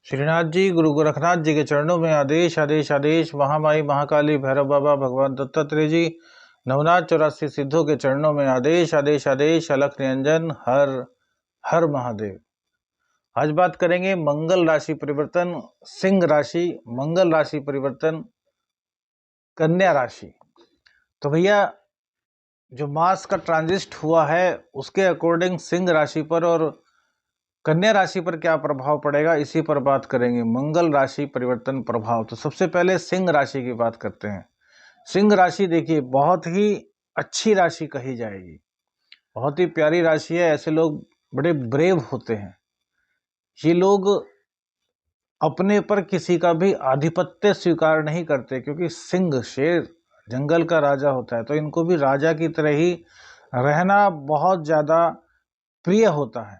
श्रीनाथ जी, गुरु गोरखनाथ जी के चरणों में आदेश आदेश आदेश। महामाई महाकाली भैरव बाबा भगवान दत्तात्रेय जी नवनाथ 84 सिद्धों के चरणों में आदेश आदेश आदेश। अलख निरंजन हर हर महादेव। आज बात करेंगे मंगल राशि परिवर्तन, सिंह राशि, मंगल राशि परिवर्तन, कन्या राशि। तो भैया, जो मास का ट्रांजिट हुआ है उसके अकॉर्डिंग सिंह राशि पर और कन्या राशि पर क्या प्रभाव पड़ेगा, इसी पर बात करेंगे। मंगल राशि परिवर्तन प्रभाव। तो सबसे पहले सिंह राशि की बात करते हैं। सिंह राशि देखिए, बहुत ही अच्छी राशि कही जाएगी, बहुत ही प्यारी राशि है। ऐसे लोग बड़े ब्रेव होते हैं। ये लोग अपने पर किसी का भी आधिपत्य स्वीकार नहीं करते, क्योंकि सिंह शेर जंगल का राजा होता है, तो इनको भी राजा की तरह ही रहना बहुत ज्यादा प्रिय होता है।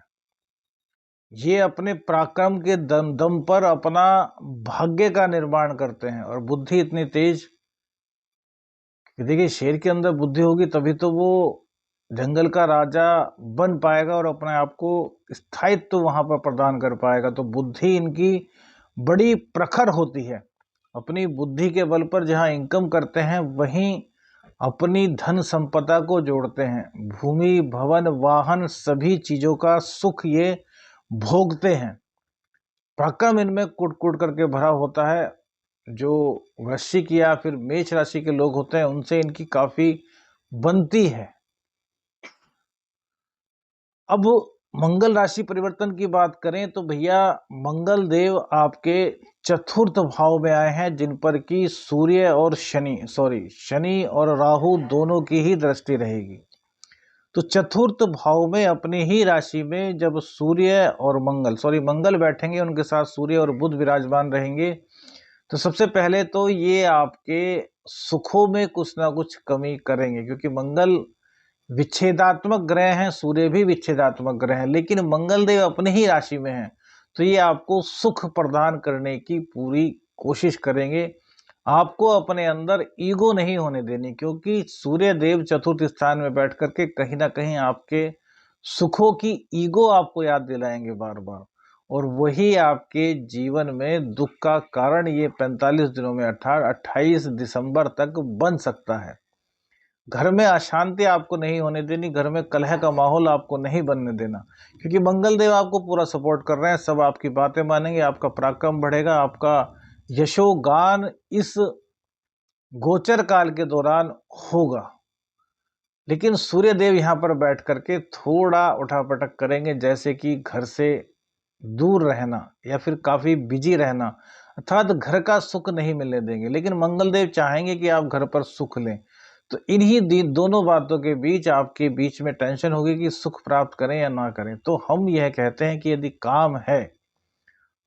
ये अपने पराक्रम के दम पर अपना भाग्य का निर्माण करते हैं। और बुद्धि इतनी तेज कि देखिए, शेर के अंदर बुद्धि होगी तभी तो वो जंगल का राजा बन पाएगा और अपने आप को स्थायित्व वहां पर प्रदान कर पाएगा। तो बुद्धि इनकी बड़ी प्रखर होती है। अपनी बुद्धि के बल पर जहां इनकम करते हैं वहीं अपनी धन संपदा को जोड़ते हैं। भूमि भवन वाहन सभी चीजों का सुख ये भोगते हैं। पराक्रम इनमें कुट कुट करके भरा होता है। जो वृश्चिक या फिर मेष राशि के लोग होते हैं उनसे इनकी काफी बनती है। अब मंगल राशि परिवर्तन की बात करें तो भैया, मंगल देव आपके चतुर्थ भाव में आए हैं, जिन पर की सूर्य और शनि और राहु दोनों की ही दृष्टि रहेगी। तो चतुर्थ भाव में अपनी ही राशि में जब सूर्य और मंगल बैठेंगे, उनके साथ सूर्य और बुध विराजमान रहेंगे, तो सबसे पहले तो ये आपके सुखों में कुछ ना कुछ कमी करेंगे। क्योंकि मंगल विच्छेदात्मक ग्रह हैं, सूर्य भी विच्छेदात्मक ग्रह हैं, लेकिन मंगल देव अपनी ही राशि में हैं, तो ये आपको सुख प्रदान करने की पूरी कोशिश करेंगे। आपको अपने अंदर ईगो नहीं होने देनी, क्योंकि सूर्य देव चतुर्थ स्थान में बैठ करके कहीं ना कहीं आपके सुखों की ईगो आपको याद दिलाएंगे बार बार, और वही आपके जीवन में दुख का कारण ये 45 दिनों में 28 दिसंबर तक बन सकता है। घर में अशांति आपको नहीं होने देनी, घर में कलह का माहौल आपको नहीं बनने देना, क्योंकि मंगल देव आपको पूरा सपोर्ट कर रहे हैं। सब आपकी बातें मानेंगे, आपका पराक्रम बढ़ेगा, आपका यशोगान इस गोचर काल के दौरान होगा। लेकिन सूर्य देव यहाँ पर बैठ करके थोड़ा उठापटक करेंगे, जैसे कि घर से दूर रहना या फिर काफी बिजी रहना, अर्थात घर का सुख नहीं मिलने देंगे। लेकिन मंगल देव चाहेंगे कि आप घर पर सुख लें। तो इन्हीं दोनों बातों के बीच आपके बीच में टेंशन होगी कि सुख प्राप्त करें या ना करें। तो हम यह कहते हैं कि यदि काम है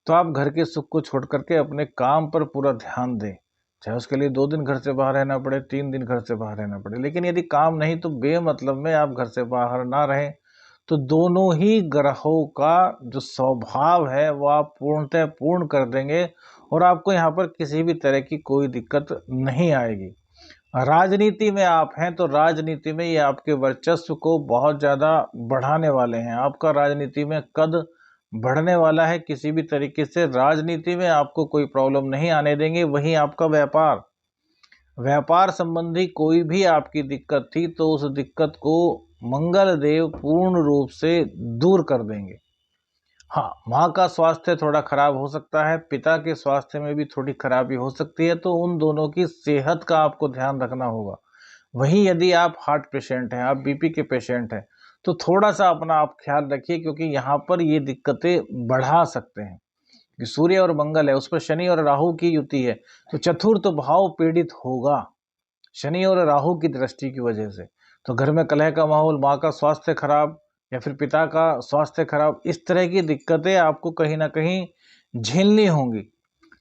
तो आप घर के सुख को छोड़ करके अपने काम पर पूरा ध्यान दें, चाहे उसके लिए 2 दिन घर से बाहर रहना पड़े, 3 दिन घर से बाहर रहना पड़े। लेकिन यदि काम नहीं तो बेमतलब में आप घर से बाहर ना रहें। तो दोनों ही ग्रहों का जो स्वभाव है वो आप पूर्णतः पूर्ण कर देंगे और आपको यहाँ पर किसी भी तरह की कोई दिक्कत नहीं आएगी। राजनीति में आप हैं तो राजनीति में ये आपके वर्चस्व को बहुत ज़्यादा बढ़ाने वाले हैं। आपका राजनीति में कद बढ़ने वाला है। किसी भी तरीके से राजनीति में आपको कोई प्रॉब्लम नहीं आने देंगे। वहीं आपका व्यापार संबंधी कोई भी आपकी दिक्कत थी तो उस दिक्कत को मंगल देव पूर्ण रूप से दूर कर देंगे। हाँ, माँ का स्वास्थ्य थोड़ा खराब हो सकता है, पिता के स्वास्थ्य में भी थोड़ी खराबी हो सकती है, तो उन दोनों की सेहत का आपको ध्यान रखना होगा। वहीं यदि आप हार्ट पेशेंट हैं, आप बीपी के पेशेंट हैं, तो थोड़ा सा अपना आप ख्याल रखिए, क्योंकि यहाँ पर ये दिक्कतें बढ़ा सकते हैं। कि सूर्य और मंगल है, उस पर शनि और राहु की युति है, तो चतुर्थ भाव पीड़ित होगा शनि और राहु की दृष्टि की वजह से। तो घर में कलह का माहौल, माँ का स्वास्थ्य खराब या फिर पिता का स्वास्थ्य खराब, इस तरह की दिक्कतें आपको कहीं ना कहीं झेलनी होंगी।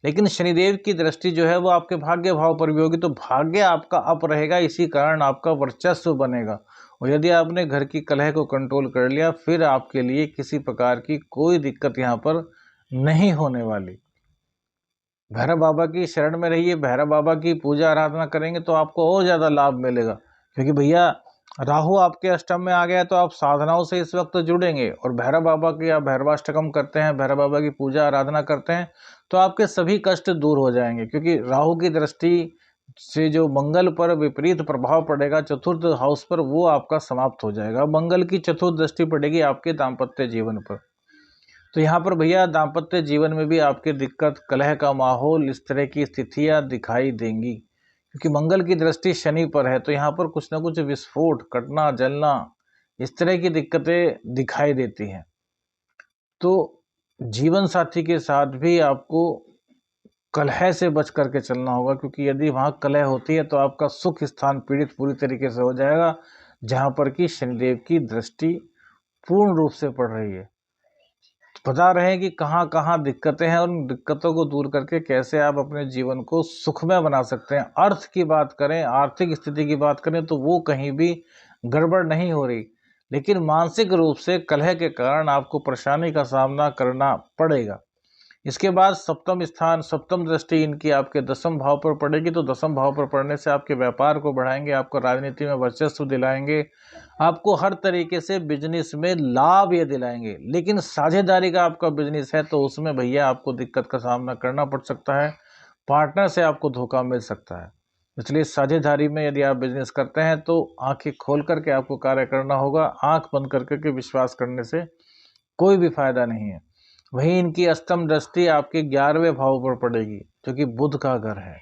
लेकिन शनिदेव की दृष्टि जो है वो आपके भाग्य भाव पर भी होगी, तो भाग्य आपका अप रहेगा, इसी कारण आपका वर्चस्व बनेगा। और यदि आपने घर की कलह को कंट्रोल कर लिया, फिर आपके लिए किसी प्रकार की कोई दिक्कत यहाँ पर नहीं होने वाली। भैरव बाबा की शरण में रहिए, भैरव बाबा की पूजा आराधना करेंगे तो आपको और ज़्यादा लाभ मिलेगा। क्योंकि भैया, राहु आपके अष्टम में आ गया है, तो आप साधनाओं से इस वक्त जुड़ेंगे और भैरव बाबा की आप भैरवाष्टकम करते हैं, भैरव बाबा की पूजा आराधना करते हैं, तो आपके सभी कष्ट दूर हो जाएंगे। क्योंकि राहु की दृष्टि से जो मंगल पर विपरीत प्रभाव पड़ेगा चतुर्थ हाउस पर, वो आपका समाप्त हो जाएगा। मंगल की चतुर्थ दृष्टि पड़ेगी आपके दाम्पत्य जीवन पर। तो यहाँ पर भैया दाम्पत्य जीवन में भी आपके दिक्कत, कलह का माहौल, इस तरह की स्थितियां दिखाई देंगी। क्योंकि मंगल की दृष्टि शनि पर है, तो यहाँ पर कुछ ना कुछ विस्फोट, कटना, जलना, इस तरह की दिक्कतें दिखाई देती हैं। तो जीवन साथी के साथ भी आपको कलह से बच करके चलना होगा, क्योंकि यदि वहाँ कलह होती है तो आपका सुख स्थान पीड़ित पूरी तरीके से हो जाएगा, जहाँ पर कि शनिदेव की दृष्टि पूर्ण रूप से पड़ रही है। बता रहे हैं कि कहाँ कहाँ दिक्कतें हैं और उन दिक्कतों को दूर करके कैसे आप अपने जीवन को सुखमय बना सकते हैं। अर्थ की बात करें, आर्थिक स्थिति की बात करें, तो वो कहीं भी गड़बड़ नहीं हो रही, लेकिन मानसिक रूप से कलह के कारण आपको परेशानी का सामना करना पड़ेगा। इसके बाद सप्तम स्थान, सप्तम दृष्टि इनकी आपके दसम भाव पर पड़ेगी, तो दसम भाव पर पड़ने से आपके व्यापार को बढ़ाएंगे, आपको राजनीति में वर्चस्व दिलाएंगे, आपको हर तरीके से बिजनेस में लाभ ये दिलाएंगे। लेकिन साझेदारी का आपका बिजनेस है तो उसमें भैया आपको दिक्कत का सामना करना पड़ सकता है, पार्टनर से आपको धोखा मिल सकता है। इसलिए साझेदारी में यदि आप बिजनेस करते हैं तो आंखें खोल करके आपको कार्य करना होगा, आंख बंद करके विश्वास करने से कोई भी फायदा नहीं है। वहीं इनकी अष्टम दृष्टि आपके 11वें भाव पर पड़ेगी, जो कि बुध का घर है।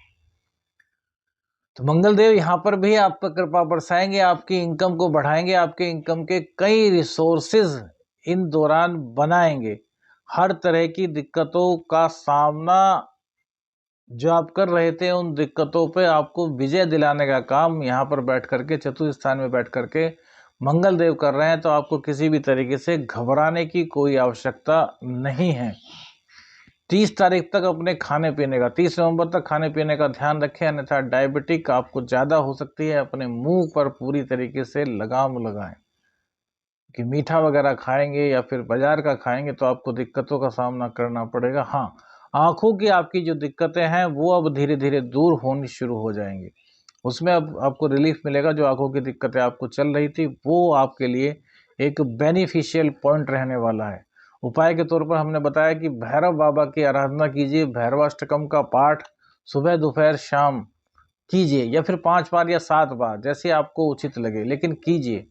तो मंगल देव यहाँ पर भी आप पर कृपा बरसाएंगे, आपकी इनकम को बढ़ाएंगे, आपके इनकम के कई रिसोर्सेज इन दौरान बनाएंगे। हर तरह की दिक्कतों का सामना जो आप कर रहे थे, उन दिक्कतों पे आपको विजय दिलाने का काम यहाँ पर बैठ करके, चतुर्थ स्थान में बैठ करके मंगल देव कर रहे हैं। तो आपको किसी भी तरीके से घबराने की कोई आवश्यकता नहीं है। 30 तारीख तक अपने खाने पीने का, 30 नवंबर तक खाने पीने का ध्यान रखें, अन्यथा डायबिटिक आपको ज़्यादा हो सकती है। अपने मुंह पर पूरी तरीके से लगाम लगाएं कि मीठा वगैरह खाएंगे या फिर बाजार का खाएंगे तो आपको दिक्कतों का सामना करना पड़ेगा। हाँ, आँखों की आपकी जो दिक्कतें हैं वो अब धीरे धीरे दूर होनी शुरू हो जाएंगी, उसमें अब आपको रिलीफ मिलेगा। जो आँखों की दिक्कतें आपको चल रही थी वो आपके लिए एक बेनिफिशियल पॉइंट रहने वाला है। उपाय के तौर पर हमने बताया कि भैरव बाबा की आराधना कीजिए, भैरवाष्टकम का पाठ सुबह दोपहर शाम कीजिए, या फिर 5 बार या 7 बार, जैसे आपको उचित लगे, लेकिन कीजिए।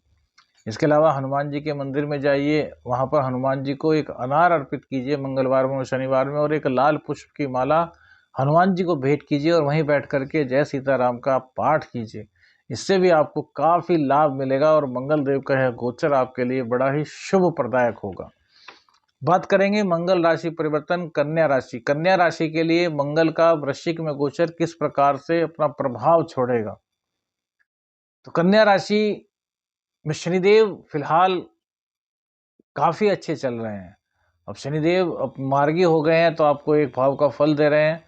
इसके अलावा हनुमान जी के मंदिर में जाइए, वहाँ पर हनुमान जी को एक अनार अर्पित कीजिए मंगलवार में और शनिवार में, और एक लाल पुष्प की माला हनुमान जी को भेंट कीजिए और वहीं बैठ करके जय सीताराम का पाठ कीजिए। इससे भी आपको काफ़ी लाभ मिलेगा और मंगल देव का यह गोचर आपके लिए बड़ा ही शुभ प्रदायक होगा। बात करेंगे मंगल राशि परिवर्तन, कन्या राशि। कन्या राशि के लिए मंगल का वृश्चिक में गोचर किस प्रकार से अपना प्रभाव छोड़ेगा। तो कन्या राशि में शनिदेव फिलहाल काफ़ी अच्छे चल रहे हैं। अब शनिदेव अब मार्गी हो गए हैं तो आपको एक भाव का फल दे रहे हैं,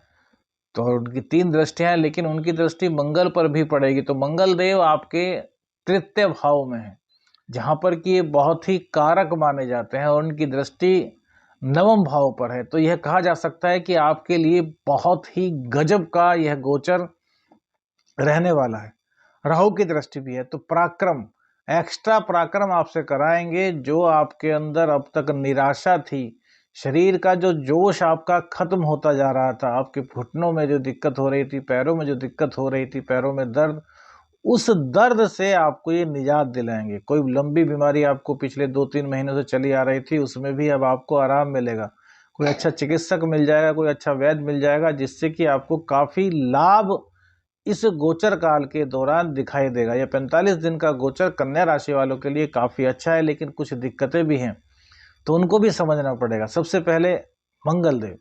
तो उनकी 3 दृष्टियां हैं, लेकिन उनकी दृष्टि मंगल पर भी पड़ेगी। तो मंगल देव आपके तृतीय भाव में है, जहाँ पर कि ये बहुत ही कारक माने जाते हैं, और उनकी दृष्टि नवम भाव पर है। तो यह कहा जा सकता है कि आपके लिए बहुत ही गजब का यह गोचर रहने वाला है। राहु की दृष्टि भी है, तो पराक्रम, एक्स्ट्रा पराक्रम आपसे कराएंगे। जो आपके अंदर अब तक निराशा थी, शरीर का जो जोश आपका खत्म होता जा रहा था, आपके घुटनों में जो दिक्कत हो रही थी, पैरों में जो दिक्कत हो रही थी, पैरों में दर्द, उस दर्द से आपको ये निजात दिलाएंगे। कोई लंबी बीमारी आपको पिछले 2-3 महीनों से चली आ रही थी, उसमें भी अब आपको आराम मिलेगा। कोई अच्छा चिकित्सक मिल जाएगा, कोई अच्छा वैद्य मिल जाएगा, जिससे कि आपको काफ़ी लाभ इस गोचर काल के दौरान दिखाई देगा। यह 45 दिन का गोचर कन्या राशि वालों के लिए काफ़ी अच्छा है, लेकिन कुछ दिक्कतें भी हैं, तो उनको भी समझना पड़ेगा। सबसे पहले मंगल देव,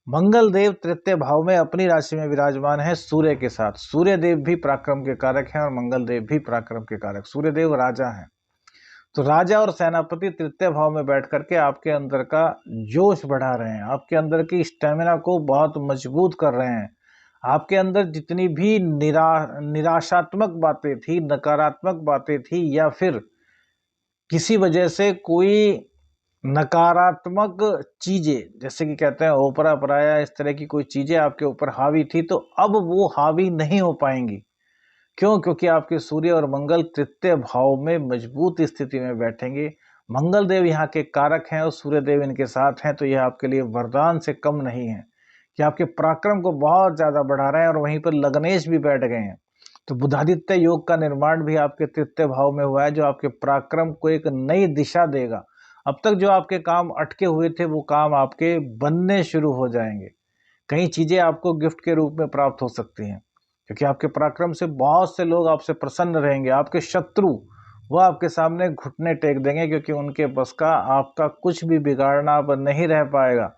मंगल देव तृतीय भाव में अपनी राशि में विराजमान है सूर्य के साथ। सूर्य देव भी पराक्रम के कारक हैं और मंगल देव भी पराक्रम के कारक। सूर्य देव राजा हैं, तो राजा और सेनापति तृतीय भाव में बैठ करके आपके अंदर का जोश बढ़ा रहे हैं, आपके अंदर की स्टेमिना को बहुत मजबूत कर रहे हैं। आपके अंदर जितनी भी निराशात्मक बातें थी, नकारात्मक बातें थी, या फिर किसी वजह से कोई नकारात्मक चीजें, जैसे कि कहते हैं ओपरा पराया, इस तरह की कोई चीजें आपके ऊपर हावी थी, तो अब वो हावी नहीं हो पाएंगी। क्यों? क्योंकि आपके सूर्य और मंगल तृतीय भाव में मजबूत स्थिति में बैठेंगे। मंगल देव यहाँ के कारक हैं और सूर्य देव इनके साथ हैं, तो यह आपके लिए वरदान से कम नहीं है कि आपके पराक्रम को बहुत ज़्यादा बढ़ा रहे हैं। और वहीं पर लग्नेश भी बैठ गए हैं, तो बुधादित्य योग का निर्माण भी आपके तृतीय भाव में हुआ है, जो आपके पराक्रम को एक नई दिशा देगा। अब तक जो आपके काम अटके हुए थे वो काम आपके बनने शुरू हो जाएंगे। कई चीजें आपको गिफ्ट के रूप में प्राप्त हो सकती हैं, क्योंकि आपके पराक्रम से बहुत से लोग आपसे प्रसन्न रहेंगे। आपके शत्रु वो आपके सामने घुटने टेक देंगे, क्योंकि उनके बस का आपका कुछ भी बिगाड़ना अब नहीं रह पाएगा।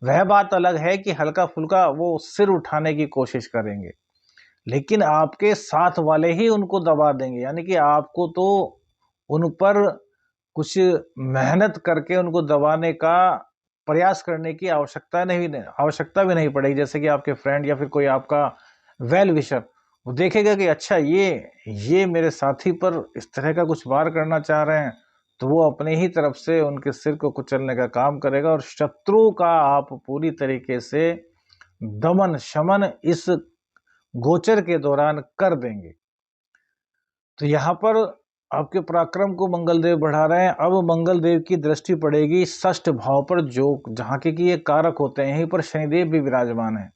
वह बात अलग है कि हल्का फुल्का वो सिर उठाने की कोशिश करेंगे, लेकिन आपके साथ वाले ही उनको दबा देंगे। यानी कि आपको तो उन पर कुछ मेहनत करके उनको दबाने का प्रयास करने की आवश्यकता भी नहीं पड़ेगी। जैसे कि आपके फ्रेंड या फिर कोई आपका वेल विशर, वो देखेगा कि अच्छा ये मेरे साथी पर इस तरह का कुछ वार करना चाह रहे हैं, तो वो अपने ही तरफ से उनके सिर को कुचलने का काम करेगा और शत्रु का आप पूरी तरीके से दमन शमन इस गोचर के दौरान कर देंगे। तो यहाँ पर आपके पराक्रम को मंगल देव बढ़ा रहे हैं। अब मंगल देव की दृष्टि पड़ेगी षष्ठ भाव पर, जो जहाँ के कि ये कारक होते हैं, यहीं पर शनिदेव भी विराजमान है।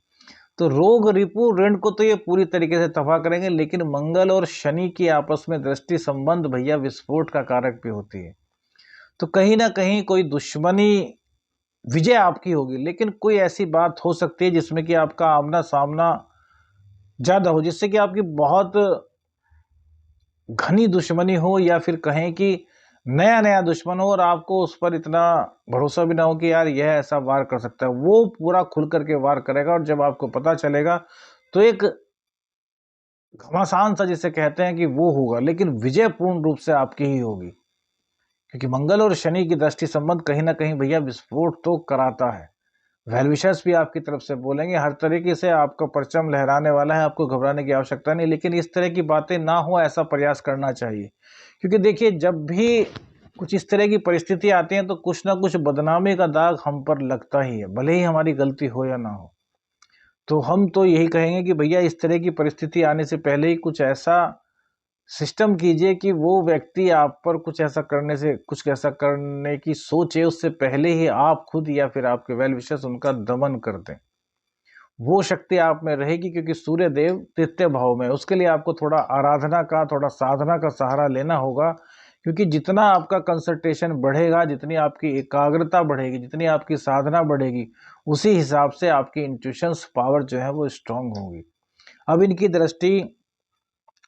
तो रोग रिपु ऋण को तो ये पूरी तरीके से तबाह करेंगे, लेकिन मंगल और शनि की आपस में दृष्टि संबंध भैया विस्फोट का कारक भी होती है। तो कहीं ना कहीं कोई दुश्मनी विजय आपकी होगी, लेकिन कोई ऐसी बात हो सकती है जिसमें कि आपका आमना सामना ज्यादा हो, जिससे कि आपकी बहुत घनी दुश्मनी हो, या फिर कहें कि नया नया दुश्मन हो और आपको उस पर इतना भरोसा भी ना हो कि यार यह ऐसा वार कर सकता है। वो पूरा खुल करके वार करेगा और जब आपको पता चलेगा तो एक घमासान सा जिसे कहते हैं कि वो होगा, लेकिन विजय पूर्ण रूप से आपकी ही होगी, क्योंकि मंगल और शनि की दृष्टि संबंध कहीं ना कहीं भैया विस्फोट तो कराता है। वेल विशर्स भी आपकी तरफ से बोलेंगे, हर तरीके से आपका परचम लहराने वाला है, आपको घबराने की आवश्यकता नहीं। लेकिन इस तरह की बातें ना हो ऐसा प्रयास करना चाहिए, क्योंकि देखिए जब भी कुछ इस तरह की परिस्थिति आती है तो कुछ ना कुछ बदनामी का दाग हम पर लगता ही है, भले ही हमारी गलती हो या ना हो। तो हम तो यही कहेंगे कि भैया इस तरह की परिस्थिति आने से पहले ही कुछ ऐसा सिस्टम कीजिए कि वो व्यक्ति आप पर कुछ ऐसा करने की सोचे उससे पहले ही आप खुद या फिर आपके वेल विशर्स उनका दमन कर दें। वो शक्ति आप में रहेगी, क्योंकि सूर्य देव तृतीय भाव में, उसके लिए आपको थोड़ा आराधना का, थोड़ा साधना का सहारा लेना होगा। क्योंकि जितना आपका कंसंट्रेशन बढ़ेगा, जितनी आपकी एकाग्रता बढ़ेगी, जितनी आपकी साधना बढ़ेगी, उसी हिसाब से आपकी इंट्यूशंस पावर जो है वो स्ट्रांग होगी। अब इनकी दृष्टि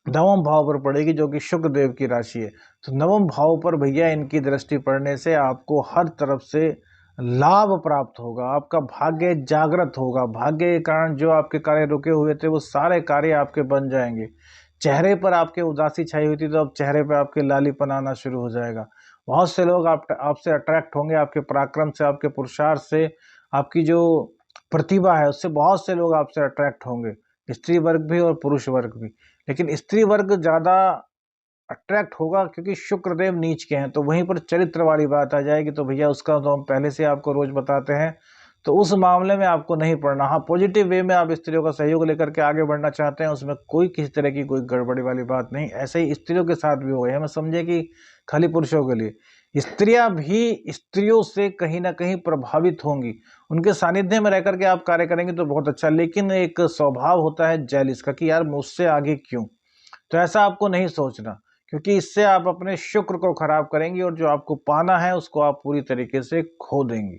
नवम भाव पर पड़ेगी, जो कि शुक्र देव की राशि है। तो नवम भाव पर भैया इनकी दृष्टि पड़ने से आपको हर तरफ से लाभ प्राप्त होगा, आपका भाग्य जागृत होगा। भाग्य के कारण जो आपके कार्य रुके हुए थे वो सारे कार्य आपके बन जाएंगे। चेहरे पर आपके उदासी छाई हुई थी, तो अब चेहरे पर आपके लालीपन आना शुरू हो जाएगा। बहुत से लोग आपसे अट्रैक्ट होंगे, आपके पराक्रम से, आपके पुरुषार्थ से, आपकी जो प्रतिभा है उससे बहुत से लोग आपसे अट्रैक्ट होंगे, स्त्री वर्ग भी और पुरुष वर्ग भी। लेकिन स्त्री वर्ग ज्यादा अट्रैक्ट होगा, क्योंकि शुक्रदेव नीच के हैं। तो वहीं पर चरित्र वाली बात आ जाएगी, तो भैया उसका तो हम पहले से आपको रोज बताते हैं, तो उस मामले में आपको नहीं पड़ना। हाँ, पॉजिटिव वे में आप स्त्रियों का सहयोग लेकर के आगे बढ़ना चाहते हैं, उसमें कोई किसी तरह की कोई गड़बड़ी वाली बात नहीं। ऐसे ही स्त्रियों के साथ भी हो गए, हमें समझे कि खाली पुरुषों के लिए, स्त्रियां भी स्त्रियों से कहीं ना कहीं प्रभावित होंगी। उनके सानिध्य में रह करके आप कार्य करेंगे तो बहुत अच्छा। लेकिन एक स्वभाव होता है जेलिस का कि यार मुझसे आगे क्यों, तो ऐसा आपको नहीं सोचना, क्योंकि इससे आप अपने शुक्र को खराब करेंगे और जो आपको पाना है उसको आप पूरी तरीके से खो देंगे।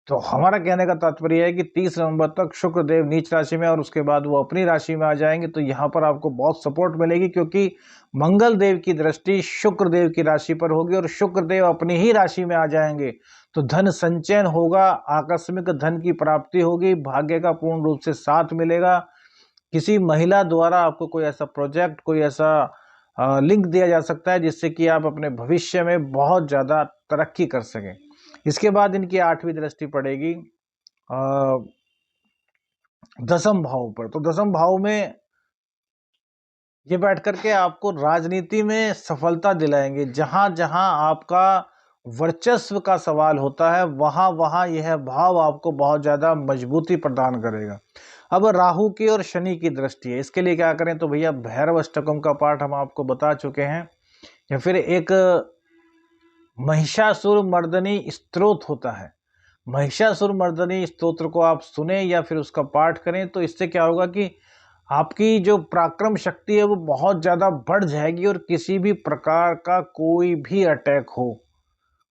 तो हमारा कहने का तात्पर्य है कि 30 नवंबर तक शुक्र देव नीच राशि में और उसके बाद वो अपनी राशि में आ जाएंगे, तो यहाँ पर आपको बहुत सपोर्ट मिलेगी, क्योंकि मंगल देव की दृष्टि शुक्र देव की राशि पर होगी और शुक्र देव अपनी ही राशि में आ जाएंगे। तो धन संचयन होगा, आकस्मिक धन की प्राप्ति होगी, भाग्य का पूर्ण रूप से साथ मिलेगा। किसी महिला द्वारा आपको कोई ऐसा प्रोजेक्ट, कोई ऐसा लिंक दिया जा सकता है जिससे कि आप अपने भविष्य में बहुत ज़्यादा तरक्की कर सकें। इसके बाद इनकी 8वीं दृष्टि पड़ेगी दसम भाव पर। तो दसम भाव में ये बैठ करके आपको राजनीति में सफलता दिलाएंगे। जहां जहां आपका वर्चस्व का सवाल होता है, वहाँ वहाँ यह भाव आपको बहुत ज़्यादा मजबूती प्रदान करेगा। अब राहु की और शनि की दृष्टि है, इसके लिए क्या करें, तो भैया भैरव अष्टकम का पाठ हम आपको बता चुके हैं, या फिर एक महिषासुर मर्दनी स्तोत्र होता है, महिषासुर मर्दनी स्तोत्र को आप सुने या फिर उसका पाठ करें, तो इससे क्या होगा कि आपकी जो पराक्रम शक्ति है वो बहुत ज़्यादा बढ़ जाएगी, और किसी भी प्रकार का कोई भी अटैक हो,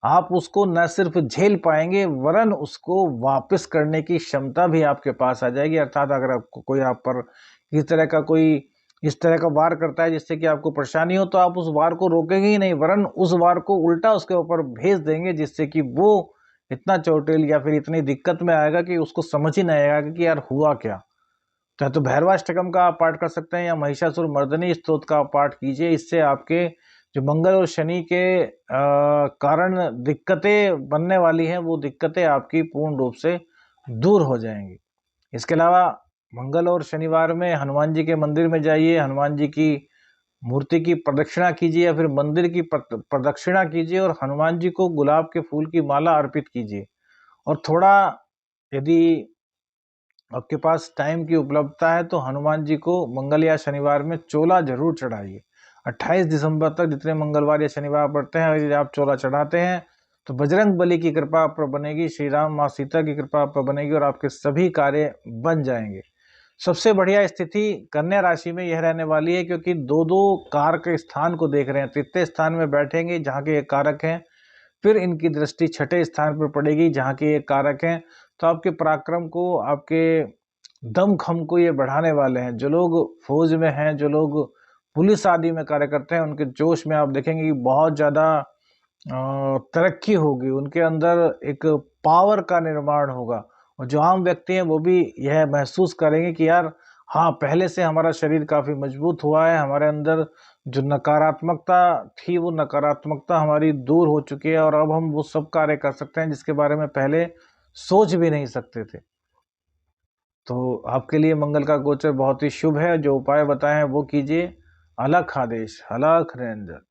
आप उसको न सिर्फ झेल पाएंगे वरन उसको वापस करने की क्षमता भी आपके पास आ जाएगी। अर्थात अगर आपको कोई आप पर इस तरह का वार करता है जिससे कि आपको परेशानी हो, तो आप उस वार को रोकेंगे ही नहीं, वरन उस वार को उल्टा उसके ऊपर भेज देंगे, जिससे कि वो इतना चोटिल या फिर इतनी दिक्कत में आएगा कि उसको समझ ही नहीं आएगा कि यार हुआ क्या। तो भैरवाष्टकम का आप पाठ कर सकते हैं, या महिषासुर मर्दनी स्तोत्र का आप पाठ कीजिए। इससे आपके जो मंगल और शनि के कारण दिक्कतें बनने वाली हैं, वो दिक्कतें आपकी पूर्ण रूप से दूर हो जाएंगी। इसके अलावा मंगल और शनिवार में हनुमान जी के मंदिर में जाइए, हनुमान जी की मूर्ति की प्रदक्षिणा कीजिए, या फिर मंदिर की प्रदक्षिणा कीजिए, और हनुमान जी को गुलाब के फूल की माला अर्पित कीजिए। और थोड़ा यदि आपके पास टाइम की उपलब्धता है तो हनुमान जी को मंगल या शनिवार में चोला जरूर चढ़ाइए। 28 दिसंबर तक जितने मंगलवार या शनिवार पड़ते हैं, यदि आप चोला चढ़ाते हैं तो बजरंग बली की कृपा आप पर बनेगी, श्री राम माँ सीता की कृपा आप पर बनेगी, और आपके सभी कार्य बन जाएंगे। सबसे बढ़िया स्थिति कन्या राशि में यह रहने वाली है, क्योंकि दो दो कारक स्थान को देख रहे हैं। तृतीय स्थान में बैठेंगे जहाँ के एक कारक हैं, फिर इनकी दृष्टि छठे स्थान पर पड़ेगी जहाँ के एक कारक हैं। तो आपके पराक्रम को, आपके दम खम को ये बढ़ाने वाले हैं। जो लोग फौज में हैं, जो लोग पुलिस आदि में कार्य करते हैं, उनके जोश में आप देखेंगे कि बहुत ज़्यादा तरक्की होगी, उनके अंदर एक पावर का निर्माण होगा। और जो आम व्यक्ति हैं वो भी यह महसूस करेंगे कि यार हाँ, पहले से हमारा शरीर काफ़ी मजबूत हुआ है, हमारे अंदर जो नकारात्मकता थी वो नकारात्मकता हमारी दूर हो चुकी है, और अब हम वो सब कार्य कर सकते हैं जिसके बारे में पहले सोच भी नहीं सकते थे। तो आपके लिए मंगल का गोचर बहुत ही शुभ है। जो उपाय बताए हैं वो कीजिए। अलख आदेश, अलख निरंजन।